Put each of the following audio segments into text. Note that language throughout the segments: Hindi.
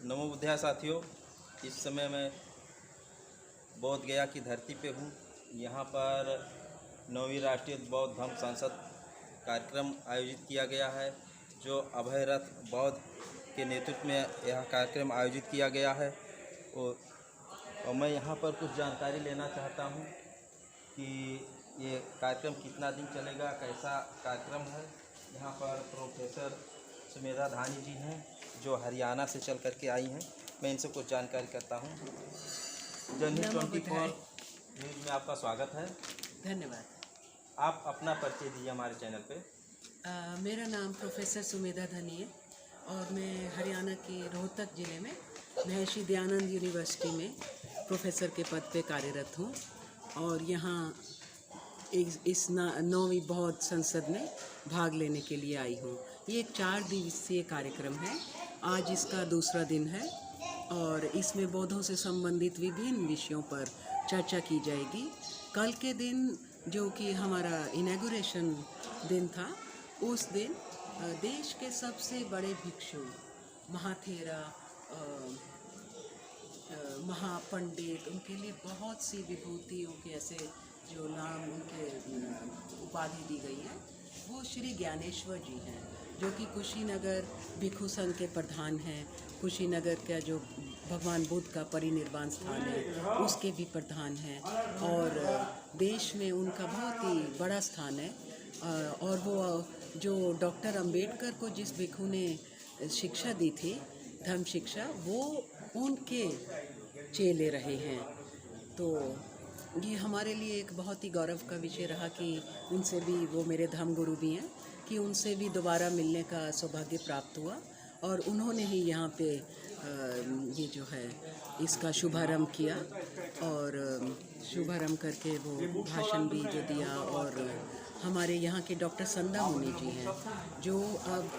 नमो बुद्धाय साथियों। इस समय मैं बोध गया की धरती पे हूँ। यहाँ पर 9वीं राष्ट्रीय बौद्ध धम्म संसद कार्यक्रम आयोजित किया गया है, जो अभय रथ बौद्ध के नेतृत्व में यह कार्यक्रम आयोजित किया गया है। और मैं यहाँ पर कुछ जानकारी लेना चाहता हूँ कि ये कार्यक्रम कितना दिन चलेगा, कैसा कार्यक्रम है। यहाँ पर प्रोफेसर सुमेधा धानी जी हैं, जो हरियाणा से चल करके आई हैं। मैं इनसे कुछ जानकारी करता हूँ। जनहित 24 न्यूज़ में आपका स्वागत है। धन्यवाद। आप अपना परिचय दीजिए हमारे चैनल पे। मेरा नाम प्रोफेसर सुमेधा धानी है और मैं हरियाणा के रोहतक ज़िले में महर्षि दयानंद यूनिवर्सिटी में प्रोफेसर के पद पे कार्यरत हूँ और यहाँ इस 9वीं बौद्ध संसद में भाग लेने के लिए आई हूँ। ये एक 4 दिवसीय कार्यक्रम है। आज इसका दूसरा दिन है और इसमें बौद्धों से संबंधित विभिन्न विषयों पर चर्चा की जाएगी। कल के दिन, जो कि हमारा इनॉग्रेशन दिन था, उस दिन देश के सबसे बड़े भिक्षु, महाथेरा, महापंडित, उनके लिए बहुत सी विभूतियों के ऐसे जो नाम उनके उपाधि दी गई है, वो श्री ज्ञानेश्वर जी हैं, जो कि कुशीनगर भिक्षु संघ के प्रधान हैं। कुशीनगर का जो भगवान बुद्ध का परिनिर्वाण स्थान है, उसके भी प्रधान हैं और देश में उनका बहुत ही बड़ा स्थान है। और वो जो डॉक्टर अंबेडकर को जिस भिक्षु ने शिक्षा दी थी, धर्म शिक्षा, वो उनके चेले रहे हैं। तो ये हमारे लिए एक बहुत ही गौरव का विषय रहा कि उनसे भी, वो मेरे धर्म गुरु भी हैं, कि उनसे भी दोबारा मिलने का सौभाग्य प्राप्त हुआ और उन्होंने ही यहाँ पे ये जो है इसका शुभारंभ किया और शुभारंभ करके वो भाषण भी जो दिया। और हमारे यहाँ के डॉक्टर संदा मुनि जी हैं, जो अब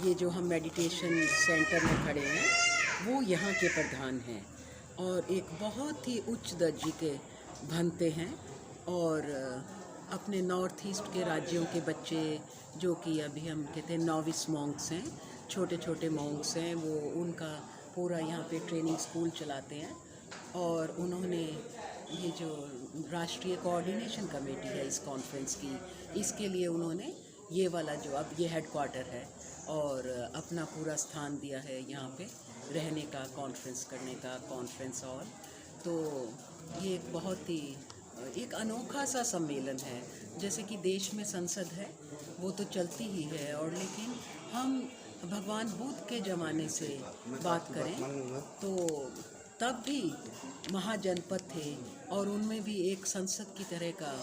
ये जो हम मेडिटेशन सेंटर में खड़े हैं, वो यहाँ के प्रधान हैं और एक बहुत ही उच्च दर्जे के भंते हैं। और अपने नॉर्थ ईस्ट के राज्यों के बच्चे, जो कि अभी हम कहते हैं नॉविस मॉन्क्स हैं, छोटे छोटे मॉन्क्स हैं, वो उनका पूरा यहाँ पे ट्रेनिंग स्कूल चलाते हैं। और उन्होंने ये जो राष्ट्रीय कोऑर्डिनेशन कमेटी है इस कॉन्फ्रेंस की, इसके लिए उन्होंने ये वाला जो अब ये हेडक्वार्टर है और अपना पूरा स्थान दिया है यहाँ पे रहने का, कॉन्फ्रेंस करने का, कॉन्फ्रेंस हॉल। तो ये एक बहुत ही एक अनोखा सा सम्मेलन है। जैसे कि देश में संसद है, वो तो चलती ही है, और लेकिन हम भगवान बुद्ध के ज़माने से बात करें तो तब भी महाजनपद थे और उनमें भी एक संसद की तरह का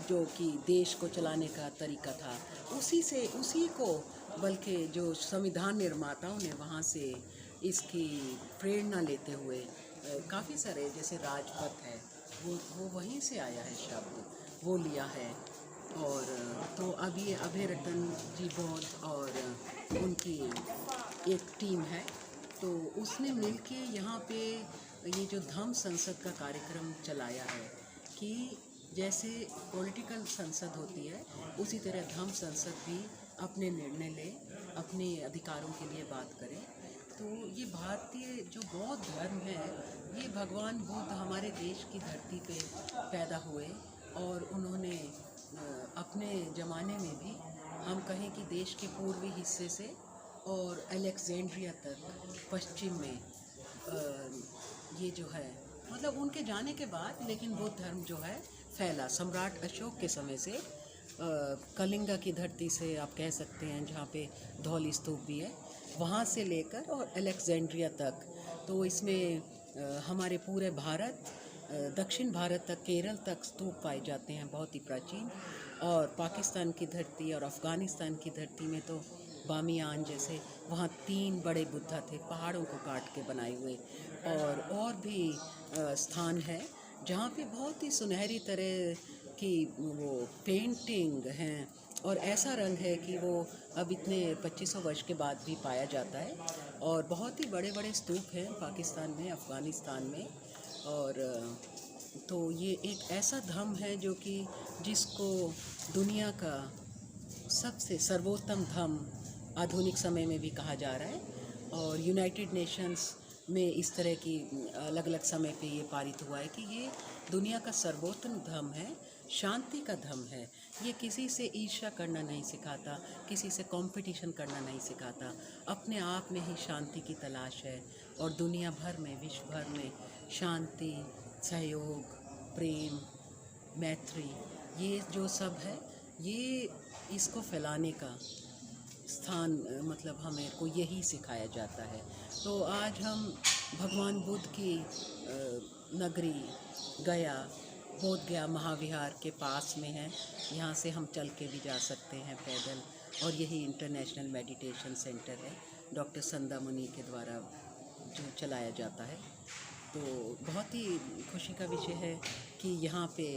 जो कि देश को चलाने का तरीका था, उसी को बल्कि जो संविधान निर्माताओं ने वहाँ से इसकी प्रेरणा लेते हुए काफ़ी सारे, जैसे राजपथ है, वो वहीं से आया है शब्द, वो लिया है। और तो अब ये अभय रतन जी बौद्ध और उनकी एक टीम है, तो उसने मिलके यहाँ पे ये जो धम्म संसद का कार्यक्रम चलाया है कि जैसे पॉलिटिकल संसद होती है, उसी तरह धम्म संसद भी अपने निर्णय ले, अपने अधिकारों के लिए बात करे। तो ये भारतीय जो बौद्ध धर्म है, ये भगवान बुद्ध हमारे देश की धरती पे पैदा हुए और उन्होंने अपने ज़माने में भी, हम कहें कि देश के पूर्वी हिस्से से और अलेक्जेंड्रिया तक पश्चिम में ये जो है, मतलब उनके जाने के बाद, लेकिन बौद्ध धर्म जो है फैला सम्राट अशोक के समय से, कलिंगा की धरती से आप कह सकते हैं, जहाँ पे धौली स्तूप भी है, वहाँ से लेकर और अलेक्जेंड्रिया तक। तो इसमें हमारे पूरे भारत, दक्षिण भारत तक, केरल तक स्तूप पाए जाते हैं, बहुत ही प्राचीन। और पाकिस्तान की धरती और अफ़गानिस्तान की धरती में तो बामियान जैसे, वहाँ 3 बड़े बुद्धा थे, पहाड़ों को काट के बनाए हुए। और भी स्थान है जहाँ पे बहुत ही सुनहरी तरह की वो पेंटिंग हैं और ऐसा रंग है कि वो अब इतने 2500 वर्ष के बाद भी पाया जाता है। और बहुत ही बड़े बड़े स्तूप हैं पाकिस्तान में, अफ़गानिस्तान में। और तो ये एक ऐसा धर्म है जो कि जिसको दुनिया का सबसे सर्वोत्तम धर्म आधुनिक समय में भी कहा जा रहा है। और यूनाइटेड नेशंस में इस तरह की अलग अलग समय पे ये पारित हुआ है कि ये दुनिया का सर्वोत्तम धर्म है, शांति का धर्म है। ये किसी से ईर्ष्या करना नहीं सिखाता, किसी से कंपटीशन करना नहीं सिखाता, अपने आप में ही शांति की तलाश है। और दुनिया भर में, विश्व भर में शांति, सहयोग, प्रेम, मैत्री, ये जो सब है, ये इसको फैलाने का स्थान मतलब हमें को यही सिखाया जाता है। तो आज हम भगवान बुद्ध की नगरी गया, बोध गया महाविहार के पास में है। यहाँ से हम चल के भी जा सकते हैं पैदल, और यही इंटरनेशनल मेडिटेशन सेंटर है, डॉक्टर संदा मुनि के द्वारा जो चलाया जाता है। तो बहुत ही खुशी का विषय है कि यहाँ पे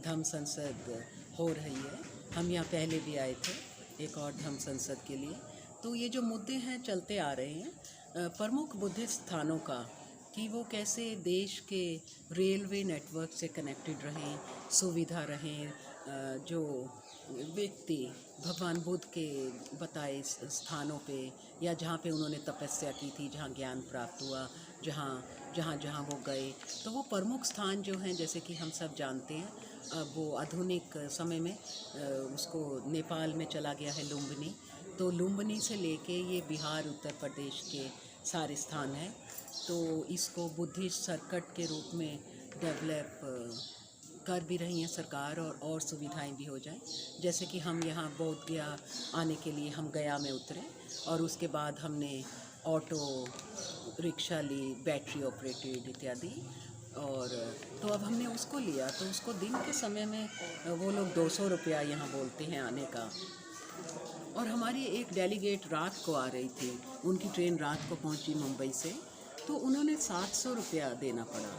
धम्म संसद हो रही है। हम यहाँ पहले भी आए थे एक और धम्म संसद के लिए। तो ये जो मुद्दे हैं चलते आ रहे हैं प्रमुख बुद्धिस्ट स्थानों का, कि वो कैसे देश के रेलवे नेटवर्क से कनेक्टेड रहें, सुविधा रहें, जो व्यक्ति भगवान बुद्ध के बताए स्थानों पे या जहाँ पे उन्होंने तपस्या की थी, जहाँ ज्ञान प्राप्त हुआ, जहाँ वो गए, तो वो प्रमुख स्थान जो हैं, जैसे कि हम सब जानते हैं, अब वो आधुनिक समय में उसको नेपाल में चला गया है लुम्बिनी। तो लुम्बिनी से लेके ये बिहार, उत्तर प्रदेश के सारे स्थान हैं। तो इसको बुद्धिस्ट सर्किट के रूप में डेवलप कर भी रही हैं सरकार, और सुविधाएं भी हो जाएं। जैसे कि हम यहाँ बोध गया आने के लिए हम गया में उतरे, और उसके बाद हमने ऑटो रिक्शा ली, बैटरी ऑपरेटेड इत्यादि, और तो अब हमने उसको लिया। तो उसको दिन के समय में वो लोग 200 रुपया यहाँ बोलते हैं आने का। और हमारी एक डेलीगेट रात को आ रही थी, उनकी ट्रेन रात को पहुँची मुंबई से, तो उन्होंने 700 रुपया देना पड़ा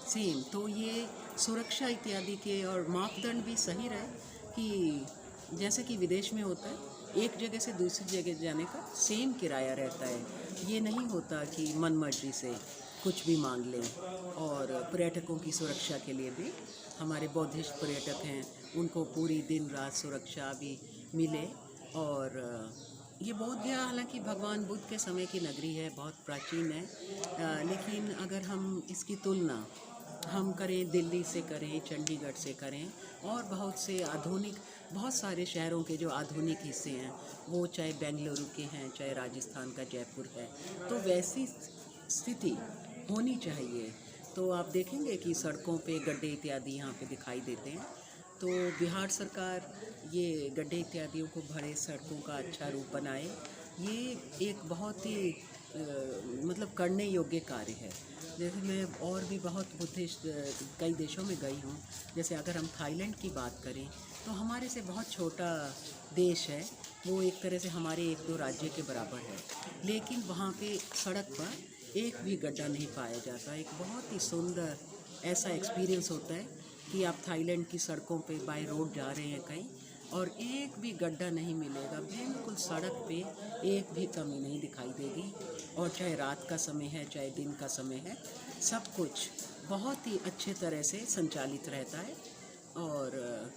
सेम। तो ये सुरक्षा इत्यादि के और मापदंड भी सही रहे, कि जैसे कि विदेश में होता है, एक जगह से दूसरी जगह जाने का सेम किराया रहता है। ये नहीं होता कि मन मर्जी से कुछ भी मांग लें। और पर्यटकों की सुरक्षा के लिए भी, हमारे बौद्धिस्ट पर्यटक हैं, उनको पूरी दिन रात सुरक्षा भी मिले। और ये बोध गया हालांकि भगवान बुद्ध के समय की नगरी है, बहुत प्राचीन है, लेकिन अगर हम इसकी तुलना हम करें दिल्ली से करें, चंडीगढ़ से करें, और बहुत सारे शहरों के जो आधुनिक हिस्से हैं, वो चाहे बेंगलुरु के हैं, चाहे राजस्थान का जयपुर है, तो वैसी स्थिति होनी चाहिए। तो आप देखेंगे कि सड़कों पे गड्ढे इत्यादि यहाँ पे दिखाई देते हैं। तो बिहार सरकार ये गड्ढे इत्यादियों को भरे, सड़कों का अच्छा रूप बनाए, ये एक बहुत ही मतलब करने योग्य कार्य है। जैसे मैं और भी बहुत बुद्धिस्ट कई देशों में गई हूँ। जैसे अगर हम थाईलैंड की बात करें, तो हमारे से बहुत छोटा देश है, वो एक तरह से हमारे 1-2 राज्य के बराबर है, लेकिन वहाँ पे सड़क पर एक भी गड्ढा नहीं पाया जाता। एक बहुत ही सुंदर ऐसा एक्सपीरियंस होता है कि आप थाईलैंड की सड़कों पे बाय रोड जा रहे हैं कहीं, और एक भी गड्ढा नहीं मिलेगा, बिल्कुल सड़क पे एक भी कमी नहीं दिखाई देगी। और चाहे रात का समय है, चाहे दिन का समय है, सब कुछ बहुत ही अच्छे तरह से संचालित रहता है। और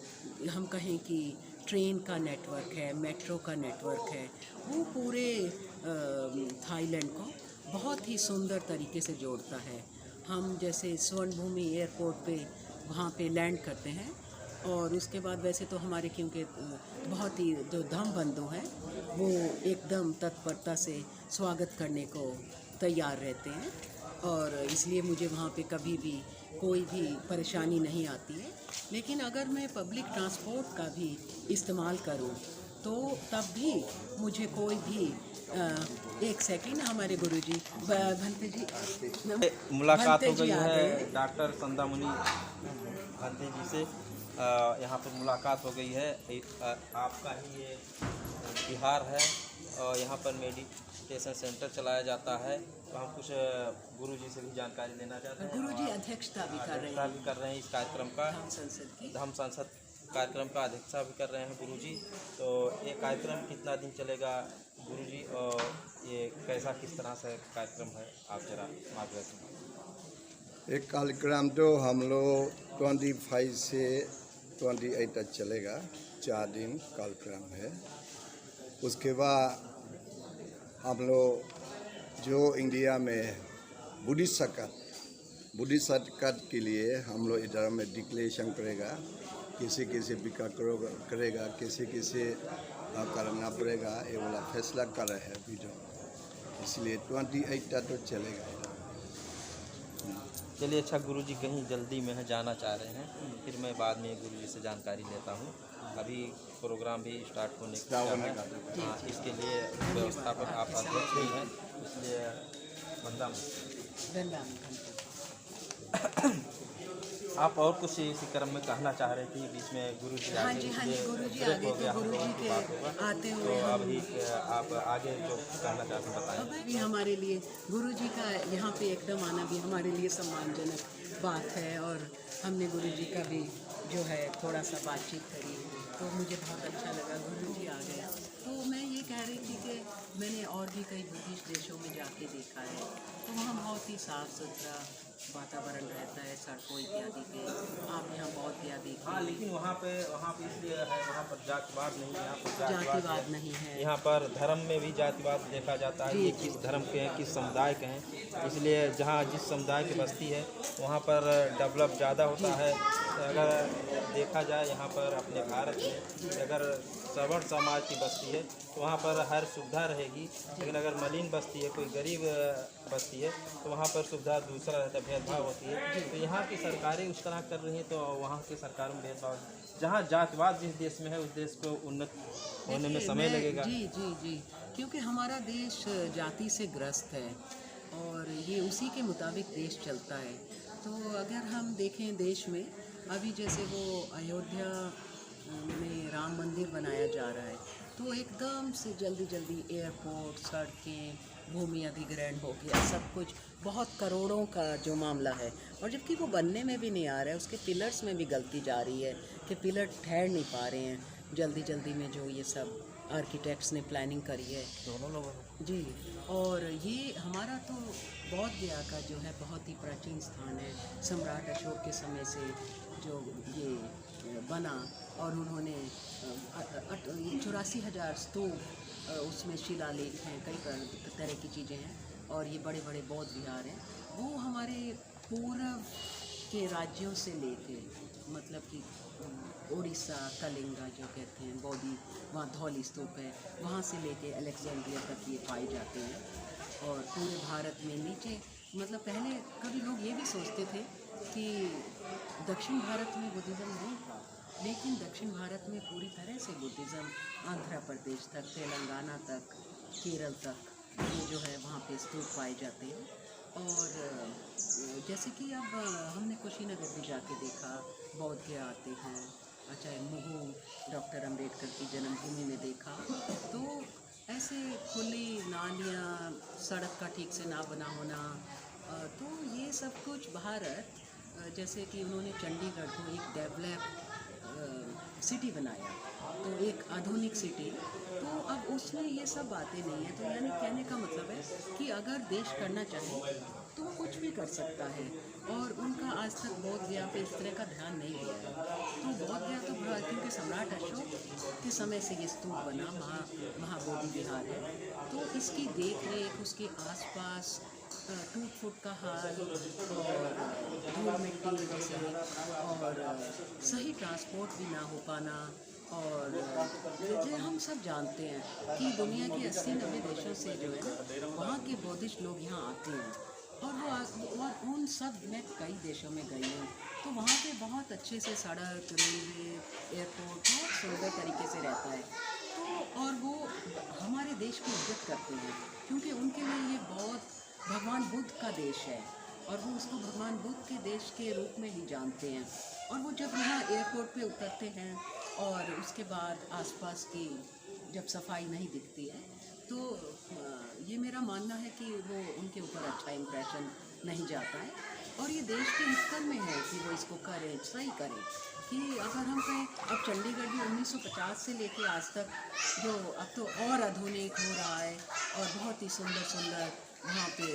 हम कहें कि ट्रेन का नेटवर्क है, मेट्रो का नेटवर्क है, वो पूरे थाईलैंड को बहुत ही सुंदर तरीके से जोड़ता है। हम जैसे स्वर्णभूमि एयरपोर्ट पे वहाँ पे लैंड करते हैं, और उसके बाद वैसे तो हमारे क्योंकि बहुत ही जो धम्म बंधु हैं, वो एकदम तत्परता से स्वागत करने को तैयार रहते हैं, और इसलिए मुझे वहाँ पे कभी भी कोई भी परेशानी नहीं आती है। लेकिन अगर मैं पब्लिक ट्रांसपोर्ट का भी इस्तेमाल करूँ, तो तब भी मुझे कोई भी एक सेकंड, हमारे गुरुजी भंते जी मुलाकात हो गई आ है गए। डॉक्टर संदा मुनि भंते जी से। यहाँ पर मुलाकात हो गई है। आपका ही ये बिहार है, और यहाँ पर मेडिटेशन सेंटर चलाया जाता है। तो हम कुछ गुरुजी से भी जानकारी लेना चाहते हैं। गुरुजी अध्यक्षता भी कर रहे हैं इस कार्यक्रम का, धम्म संसद की। धम्म संसद कार्यक्रम का अध्यक्षता भी कर रहे हैं गुरुजी। तो ये कार्यक्रम कितना दिन चलेगा गुरुजी, और ये कैसा किस तरह से कार्यक्रम है, आप जरा मार्गदर्शन। एक कार्यक्रम तो हम लोग 25 से 28 तक चलेगा, 4 दिन कार्यक्रम है। उसके बाद हम लोग जो इंडिया में बुद्धिस्ट सरकार के लिए हम लोग इधर में डिक्लेरेशन करेगा, कैसे बिका करेगा, कैसे करना पड़ेगा, ये वाला फैसला कर रहे हैं अभी जो, इसलिए 28 तक तो चलेगा। चलिए अच्छा गुरुजी कहीं जल्दी में है, जाना चाह रहे हैं, फिर मैं बाद में गुरुजी से जानकारी लेता हूँ। अभी प्रोग्राम भी स्टार्ट होने का है। हाँ, इसके लिए व्यवस्थापक आप अध्यक्ष भी हैं, इसलिए वंदना आप और कुछ इसी क्रम में कहना चाह रहे थे, बीच में गुरुजी हाँ आगे जी गुरुजी ब्रेक आगे हो गया, तो गुरुजी के आते तो हुए हम अभी आप आगे जो कहना चाहते हैं बताएं। अब भी हमारे लिए गुरुजी का यहाँ पे एकदम आना भी हमारे लिए सम्मानजनक बात है, और हमने गुरुजी का भी जो है थोड़ा सा बातचीत करी तो मुझे बहुत अच्छा लगा, गुरुजी आ गया। तो मैं ये कह रही थी कि मैंने और भी कई बुद्धिस्ट देशों में जाके देखा है, तो वहाँ बहुत ही साफ़ सुथरा वातावरण रहता है, सड़कों इत्यादि पे आप यहाँ बहुत गया देखिए। हाँ, लेकिन वहाँ पे इसलिए है, वहाँ पर जातिवाद नहीं है, यहाँ पर जातिवाद नहीं है। यहाँ पर धर्म में भी जातिवाद देखा जाता है, ये किस धर्म के हैं, किस समुदाय के हैं, इसलिए जहाँ जिस समुदाय की बस्ती है वहाँ पर डेवलप ज़्यादा होता है। अगर देखा जाए यहाँ पर अपने भारत में अगर सवर्ण समाज की बस्ती है तो वहाँ पर हर सुविधा रहेगी, लेकिन अगर मलिन बस्ती है, कोई गरीब बस्ती है तो वहाँ पर सुविधा दूसरा रहता है, भेदभाव होती है। तो यहाँ की सरकारें उस तरह कर रही हैं, तो वहाँ की सरकारों में भेदभाव, जहाँ जातिवाद जिस देश में है उस देश को उन्नत होने में समय लगेगा। जी, क्योंकि हमारा देश जाति से ग्रस्त है और ये उसी के मुताबिक देश चलता है। तो अगर हम देखें देश में अभी जैसे वो अयोध्या में राम मंदिर बनाया जा रहा है, तो एकदम से जल्दी एयरपोर्ट, सड़कें, भूमि अधिग्रहण हो गया, सब कुछ बहुत करोड़ों का जो मामला है, और जबकि वो बनने में भी नहीं आ रहा है, उसके पिलर्स में भी गलती जा रही है कि पिलर ठहर नहीं पा रहे हैं जल्दी में, जो ये सब आर्किटेक्ट्स ने प्लानिंग करी है दोनों लोगों जी। और ये हमारा तो बौद्ध गया का जो है बहुत ही प्राचीन स्थान है, सम्राट अशोक के समय से जो ये बना, और उन्होंने 84,000 स्तूप उसमें शिलालेख हैं, कई तरह की चीज़ें हैं, और ये बड़े बड़े बौद्ध विहार हैं। वो हमारे पूर्व के राज्यों से लेके, मतलब कि उड़ीसा, कलिंगा जो कहते हैं, बौद्धि, वहाँ धौली स्तूप है, वहाँ से लेके अलेक्जेंड्रिया तक ये पाए जाते हैं। और पूरे भारत में नीचे, मतलब पहले कभी लोग ये भी सोचते थे कि दक्षिण भारत में बुद्धिज़्म नहीं था, लेकिन दक्षिण भारत में पूरी तरह से बुद्धिज़्म आंध्र प्रदेश तक, तेलंगाना तक, केरल तक, ये जो है वहाँ पे स्तूप पाए जाते हैं। और जैसे कि अब हमने कुशीनगर भी जाके देखा, बौद्ध गया आते हैं, चाहे महू डॉक्टर अंबेडकर की जन्मभूमि में देखा, तो ऐसे खुली नालियाँ, सड़क का ठीक से ना बना होना, तो ये सब कुछ भारत, जैसे कि उन्होंने चंडीगढ़ को एक डेवलप सिटी बनाया, तो एक आधुनिक सिटी, तो अब उसमें ये सब बातें नहीं है। तो यानी कहने का मतलब है कि अगर देश करना चाहे तो वो कुछ भी कर सकता है, और उनका आज तक बौद्ध गया पे इस तरह का ध्यान नहीं दिया है। तो बौद्ध गया तो क्योंकि सम्राट अशोक के समय से ये स्तूप बना, महाबोधि विहार है, तो इसकी देख रेख, उसके आसपास टूट फूट का हाल और धूल मिट्टी जैसे, और सही ट्रांसपोर्ट भी ना हो पाना, और जो हम सब जानते हैं कि दुनिया के 80-90 देशों से जो है ना, वहाँ के बौद्धिस्ट लोग यहाँ आते हैं, और उन सब मैं कई देशों में गई हूँ, तो वहाँ पे बहुत अच्छे से सड़क, रेलवे, एयरपोर्ट बहुत सुंदर तरीके से रहता है। तो और वो हमारे देश की इज्जत करते हैं, क्योंकि उनके लिए ये बहुत भगवान बुद्ध का देश है, और वो उसको भगवान बुद्ध के देश के रूप में ही जानते हैं। और वो जब यहाँ एयरपोर्ट पे उतरते हैं और उसके बाद आसपास की जब सफाई नहीं दिखती है, तो ये मेरा मानना है कि वो उनके ऊपर अच्छा इम्प्रेशन नहीं जाता है, और ये देश के हित में है कि वो इसको करें, सही करें। कि अगर हम कहें, अब चंडीगढ़ भी 1950 से लेके आज तक जो अब तो और आधुनिक हो रहा है, और बहुत ही सुंदर वहाँ पे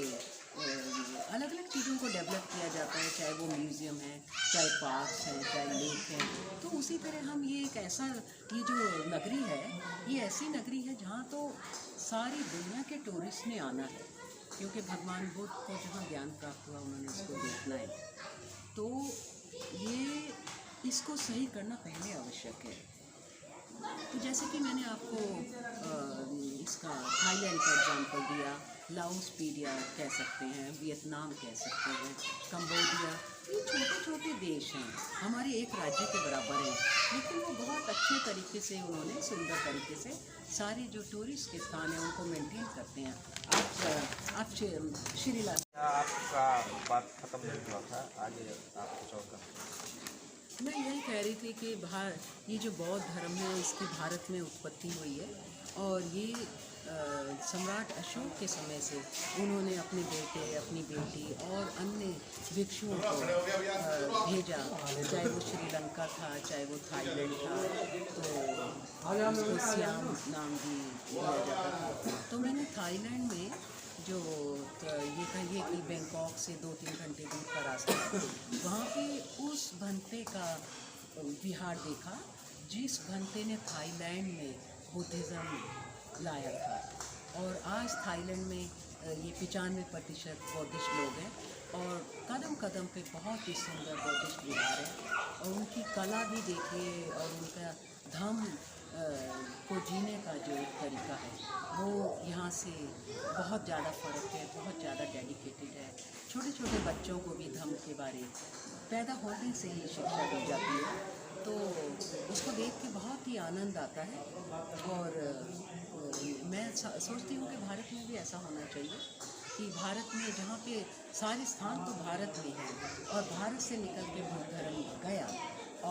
अलग अलग चीज़ों को डेवलप किया जाता है, चाहे वो म्यूज़ियम है, चाहे पार्क्स हैं, चाहे लेक हैं। तो उसी तरह हम ये एक ऐसा, ये जो नगरी है, ये ऐसी नगरी है जहाँ तो सारी दुनिया के टूरिस्ट ने आना है। क्योंकि भगवान बुद्ध को जहाँ ज्ञान प्राप्त हुआ उन्होंने उसको देखना है। तो ये इसको सही करना पहले आवश्यक है। तो जैसे कि मैंने आपको इसका थाईलैंड का एग्जांपल दिया, लाओसपीडिया कह सकते हैं, वियतनाम कह सकते हैं, कंबोडिया, ये छोटे छोटे देश हैं, हमारे एक राज्य के बराबर हैं, लेकिन वो बहुत अच्छे तरीके से उन्होंने सुंदर तरीके से सारे जो टूरिस्ट के स्थान हैं उनको मेंटेन करते हैं। आप श्रीलंका आपका बात खत्म नहीं हुआ था, आगे आप कुछ और करें। मैं यही कह रही थी कि ये जो बौद्ध धर्म है इसकी भारत में उत्पत्ति हुई है और ये सम्राट अशोक के समय से उन्होंने अपने बेटे, अपनी बेटी और अन्य भिक्षुओं को भेजा, चाहे वो श्रीलंका था, चाहे वो थाईलैंड था, तो उसको श्याम नाम भी दिया जाता था। तो मैंने थाईलैंड में जो ये कहिए कि बैंकॉक से 2-3 घंटे दूर का रास्ता है, वहाँ पे उस भंते का विहार देखा जिस भंते ने थाईलैंड में बुद्धिज़्म लाया था। और आज थाईलैंड में ये 95% बौद्धिस्ट लोग हैं और कदम कदम पे बहुत ही सुंदर बौद्धिस्ट विहार है और उनकी कला भी देखिए और उनका धर्म को जीने का जो एक तरीका है वो यहाँ से बहुत ज़्यादा फ़र्क है, बहुत ज़्यादा डेडिकेटेड है। छोटे छोटे बच्चों को भी धर्म के बारे पैदा होने से ही शिक्षा दी जाती है, तो उसको देख के बहुत ही आनंद आता है। और मैं सोचती हूँ कि भारत में भी ऐसा होना चाहिए कि भारत में जहाँ पे सारे स्थान तो भारत में हैं और भारत से निकल के बुद्ध धर्म गया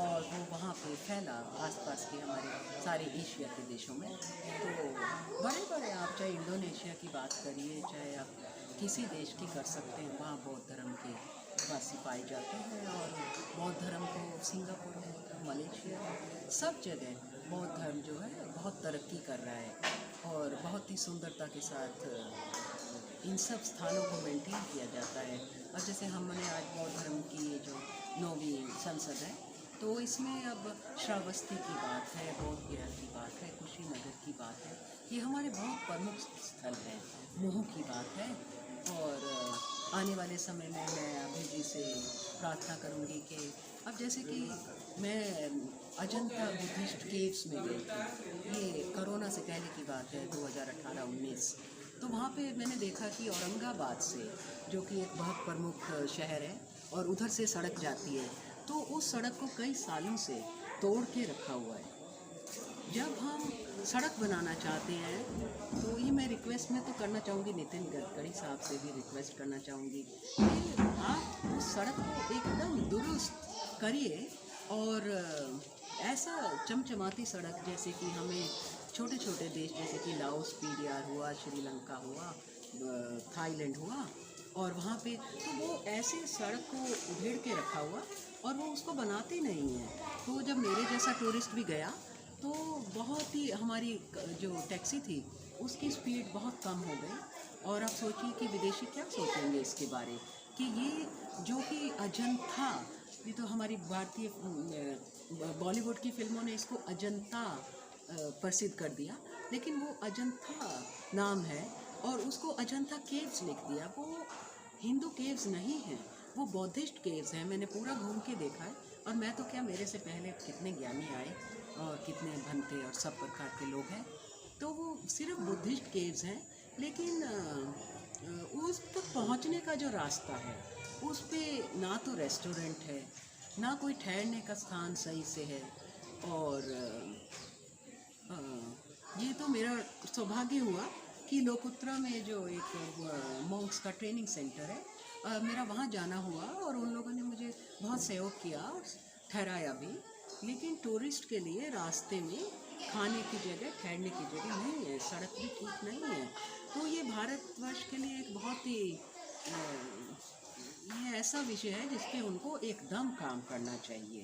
और वो वहाँ पे फैला आसपास के हमारे सारे एशिया के देशों में। तो बड़े बड़े आप चाहे इंडोनेशिया की बात करिए, चाहे आप किसी देश की कर सकते हैं, वहाँ बौद्ध धर्म के वासी पाए जाते हैं। और बौद्ध धर्म को सिंगापुर में, मलेशिया, सब जगह बौद्ध धर्म जो है बहुत तरक्की कर रहा है और बहुत ही सुंदरता के साथ इन सब स्थानों को मेंटेन किया जाता है। और जैसे हमने आज बौद्ध धर्म की ये जो 9वीं संसद है, तो इसमें अब श्रावस्ती की बात है, बौद्ध गया की बात है, कुशीनगर की बात है, ये हमारे बहुत प्रमुख स्थल हैं। मोह की बात है और आने वाले समय में मैं अभी जी से प्रार्थना करूंगी कि अब जैसे कि मैं अजंता बुद्धिस्ट केव्स में गई थी, ये कोरोना से पहले की बात है, 2018-19। तो वहाँ पे मैंने देखा कि औरंगाबाद से, जो कि एक बहुत प्रमुख शहर है और उधर से सड़क जाती है, तो उस सड़क को कई सालों से तोड़ के रखा हुआ है। जब हम सड़क बनाना चाहते हैं तो ये मैं रिक्वेस्ट में तो करना चाहूँगी, नितिन गडकरी साहब से भी रिक्वेस्ट करना चाहूँगी कि आप उस सड़क को एकदम दुरुस्त करिए और ऐसा चमचमाती सड़क जैसे कि हमें छोटे छोटे देश जैसे कि लाओसपीडिया हुआ, श्रीलंका हुआ, थाईलैंड हुआ, और वहाँ पे तो वो ऐसे सड़क को उधेड़ के रखा हुआ और वो उसको बनाते नहीं हैं। तो जब मेरे जैसा टूरिस्ट भी गया तो बहुत ही हमारी जो टैक्सी थी उसकी स्पीड बहुत कम हो गई। और आप सोचिए कि विदेशी क्या सोचेंगे इसके बारे कि ये जो कि अजंता, ये तो हमारी भारतीय बॉलीवुड की फिल्मों ने इसको अजंता प्रसिद्ध कर दिया, लेकिन वो अजंता नाम है और उसको अजंता केव्स लिख दिया। वो हिंदू केव्स नहीं हैं, वो बौद्धिस्ट केव्स हैं। मैंने पूरा घूम के देखा है और मैं तो क्या, मेरे से पहले कितने ज्ञानी आए और कितने भंते और सब प्रकार के लोग हैं, तो वो सिर्फ बुद्धिस्ट केव्स हैं। लेकिन उस तक पहुंचने का जो रास्ता है उस पे ना तो रेस्टोरेंट है, ना कोई ठहरने का स्थान सही से है। और ये तो मेरा सौभाग्य हुआ कि लोकोत्रा में जो एक मॉन्क्स का ट्रेनिंग सेंटर है, मेरा वहाँ जाना हुआ और उन लोगों ने मुझे बहुत सहयोग किया और ठहराया भी। लेकिन टूरिस्ट के लिए रास्ते में खाने की जगह, ठहरने की जगह नहीं है, सड़क भी ठीक नहीं है। तो ये भारतवर्ष के लिए एक बहुत ही ये ऐसा विषय है जिस पे उनको एकदम काम करना चाहिए।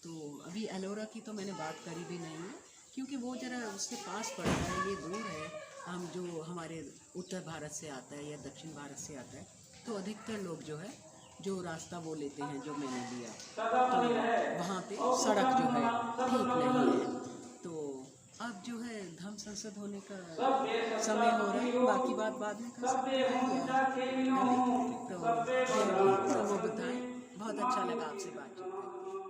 तो अभी एलोरा की तो मैंने बात करी भी नहीं है क्योंकि वो ज़रा उससे पास पड़ता है, ये दूर है। हम जो हमारे उत्तर भारत से आता है या दक्षिण भारत से आता है, तो अधिकतर लोग जो है जो रास्ता वो लेते हैं जो मैंने लिया, तो वहाँ पे सड़क जो है ठीक नहीं है। तो अब जो है धम्म संसद होने का समय हो रहा है, बाकी बात बाद में कर सकते हैं। तो वो बताएं, बहुत अच्छा लगा आपसे बातचीत करके।